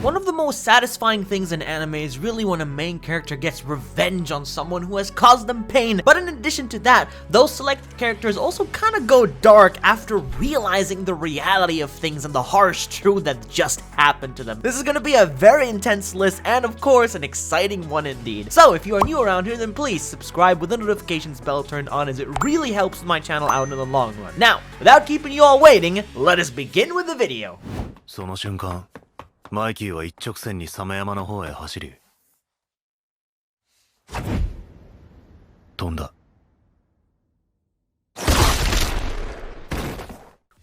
One of the most satisfying things in anime is really when a main character gets revenge on someone who has caused them pain. But in addition to that, those selected characters also kind of go dark after realizing the reality of things and the harsh truth that just happened to them. This is gonna be a very intense list and of course an exciting one indeed. So if you are new around here, then please subscribe with the notifications bell turned on, as it really helps my channel out in the long run. Now, without keeping you all waiting, let us begin with the video. その瞬間、マイキーは一直線にサメ山の方へ走り、飛んだ。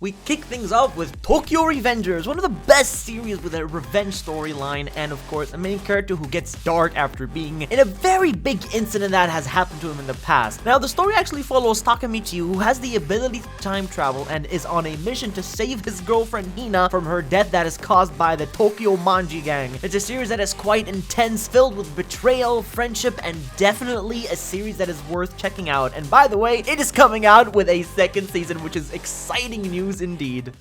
We kick things off with Tokyo Revengers, one of the best series with a revenge storyline, and of course a main character who gets dark after being in a very big incident that has happened to him in the past. Now the story actually follows Takemichi, who has the ability to time travel and is on a mission to save his girlfriend Hina from her death that is caused by the Tokyo Manji gang. It's a series that is quite intense, filled with betrayal, friendship, and definitely a series that is worth checking out. And by the way, it is coming out with a second season, which is exciting news indeed.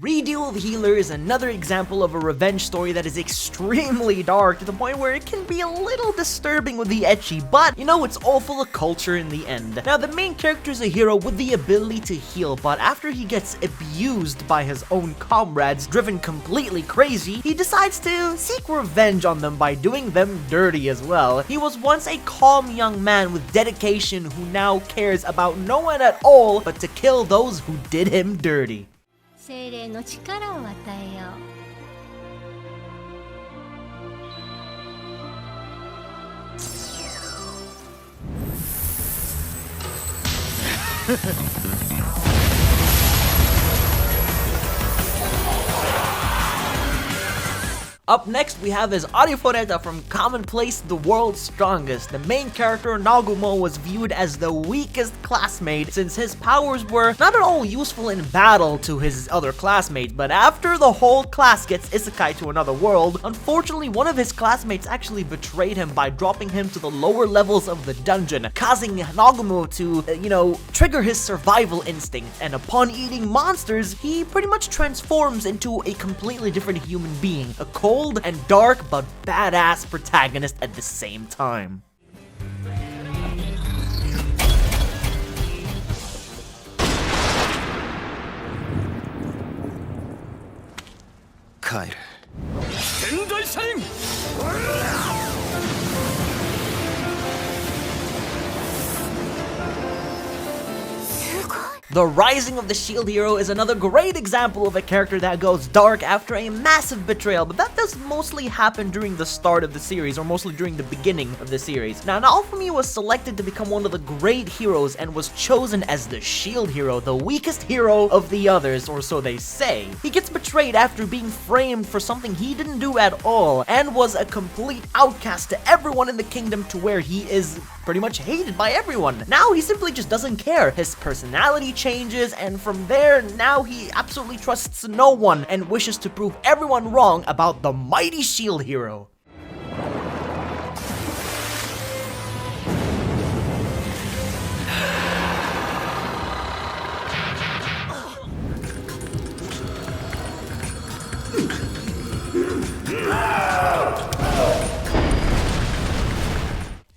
Redo of Healer is another example of a revenge story that is extremely dark to the point where it can be a little disturbing with the ecchi, but you know, it's all full of culture in the end. Now the main character is a hero with the ability to heal, but after he gets abused by his own comrades, driven completely crazy, he decides to seek revenge on them by doing them dirty as well. He was once a calm young man with dedication who now cares about no one at all but to kill those who did him dirty. 精霊の力を与えよう。Up next, we have his ARIFURETA from Commonplace, the World's Strongest. The main character, Nagumo, was viewed as the weakest classmate since his powers were not at all useful in battle to his other classmates, but after the whole class gets isekai to another world, unfortunately one of his classmates actually betrayed him by dropping him to the lower levels of the dungeon, causing Nagumo to, trigger his survival instinct, and upon eating monsters, he pretty much transforms into a completely different human being, a cold and dark but badass protagonist at the same time. Kaisen. The Rising of the Shield Hero is another great example of a character that goes dark after a massive betrayal, but that does mostly happen during the start of the series, or mostly during the beginning of the series. Now, Naofumi was selected to become one of the great heroes and was chosen as the Shield Hero, the weakest hero of the others, or so they say. He gets betrayed after being framed for something he didn't do at all, and was a complete outcast to everyone in the kingdom, to where he is pretty much hated by everyone. Now he simply just doesn't care. His personality changes, and from there, now he absolutely trusts no one and wishes to prove everyone wrong about the mighty Shield Hero.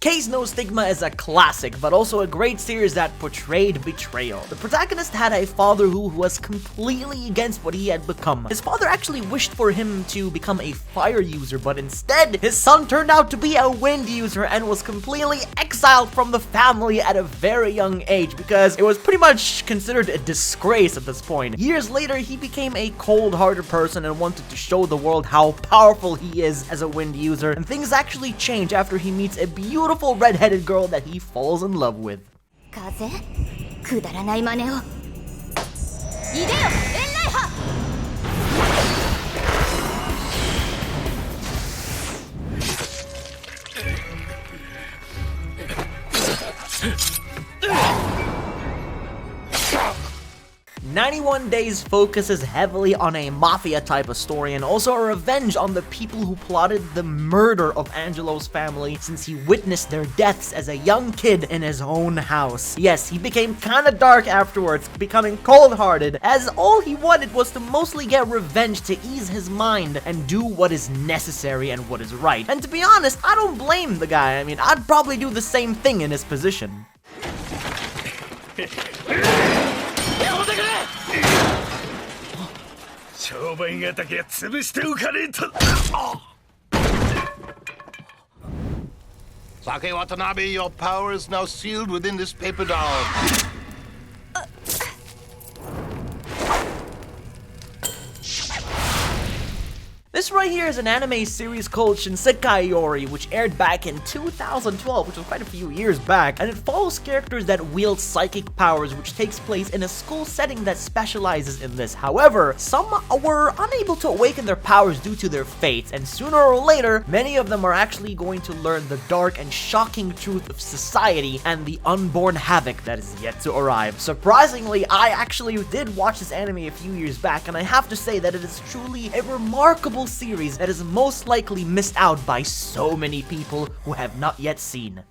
KAZE no Stigma is a classic, but also a great series that portrayed betrayal. The protagonist had a father who was completely against what he had become. His father actually wished for him to become a fire user, but instead, his son turned out to be a wind user and was completely exiled from the family at a very young age, because it was pretty much considered a disgrace at this point. Years later, he became a cold-hearted person and wanted to show the world how powerful he is as a wind user, and things actually change after he meets a beautiful red-headed girl that he falls in love with. KAZE くだらない真似をいでよ遠雷波91 Days focuses heavily on a mafia type of story and also a revenge on the people who plotted the murder of Angelo's family since he witnessed their deaths as a young kid in his own house. Yes, he became kinda dark afterwards, becoming cold-hearted, as all he wanted was to mostly get revenge to ease his mind and do what is necessary and what is right. And to be honest, I don't blame the guy. I mean, I'd probably do the same thing in his position. Sake Watanabe, your power is now sealed within this paper doll. This right here is an anime series called Shinsekai Yori, which aired back in 2012, which was quite a few years back, and it follows characters that wield psychic powers, which takes place in a school setting that specializes in this. However, some were unable to awaken their powers due to their fates, and sooner or later, many of them are actually going to learn the dark and shocking truth of society and the unborn havoc that is yet to arrive. Surprisingly, I actually did watch this anime a few years back, and I have to say that it is truly a remarkable series that is most likely missed out by so many people who have not yet seen.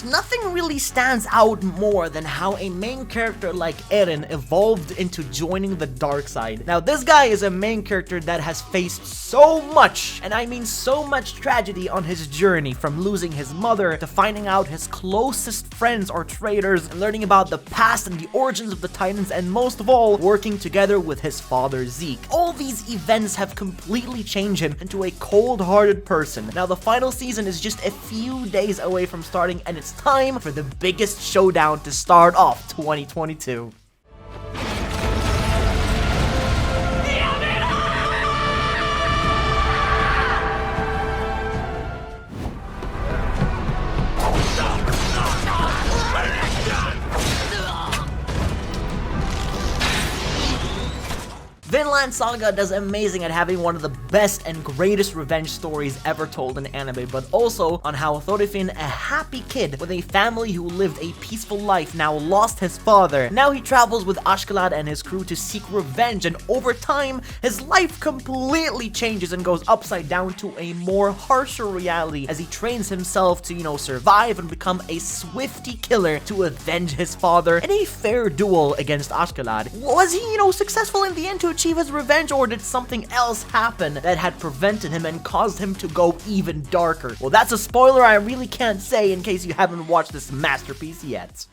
Nothing really stands out more than how a main character like Eren evolved into joining the dark side. Now, this guy is a main character that has faced so much, and I mean so much tragedy on his journey, from losing his mother to finding out his closest friends are traitors and learning about the past and the origins of the Titans, and most of all, working together with his father Zeke. All these events have completely changed him into a cold-hearted person. Now, the final season is just a few days away from starting, and it's time for the biggest showdown to start off 2022. Vinland Saga does amazing at having one of the best and greatest revenge stories ever told in anime, but also on how Thorfinn, a happy kid with a family who lived a peaceful life, now lost his father. Now he travels with Askeladd and his crew to seek revenge, and over time, his life completely changes and goes upside down to a more harsher reality as he trains himself to, survive and become a swifty killer to avenge his father in a fair duel against Askeladd. Was he, successful in the end to achieve his revenge, or did something else happen that had prevented him and caused him to go even darker? Well, that's a spoiler I really can't say in case you haven't watched this masterpiece yet.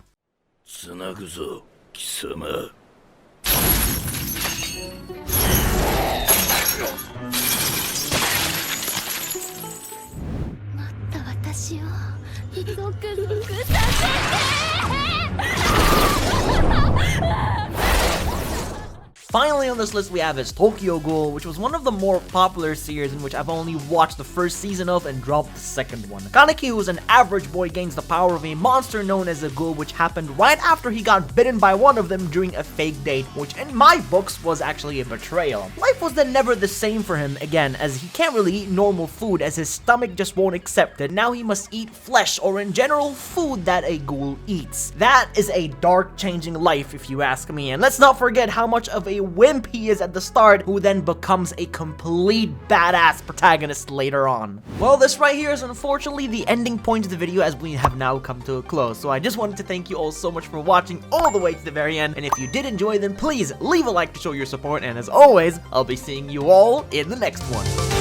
Finally on this list we have is Tokyo Ghoul, which was one of the more popular series in which I've only watched the first season of and dropped the second one. Kaneki, who's an average boy, gains the power of a monster known as a ghoul, which happened right after he got bitten by one of them during a fake date, which in my books was actually a betrayal. Life was then never the same for him again, as he can't really eat normal food as his stomach just won't accept it. Now he must eat flesh, or in general food that a ghoul eats. That is a dark changing life if you ask me, and let's not forget how much of a wimp he is at the start, who then becomes a complete badass protagonist later on. Well, this right here is unfortunately the ending point of the video, as we have now come to a close. So I just wanted to thank you all so much for watching all the way to the very end, and if you did enjoy, then please leave a like to show your support, and as always, I'll be seeing you all in the next one.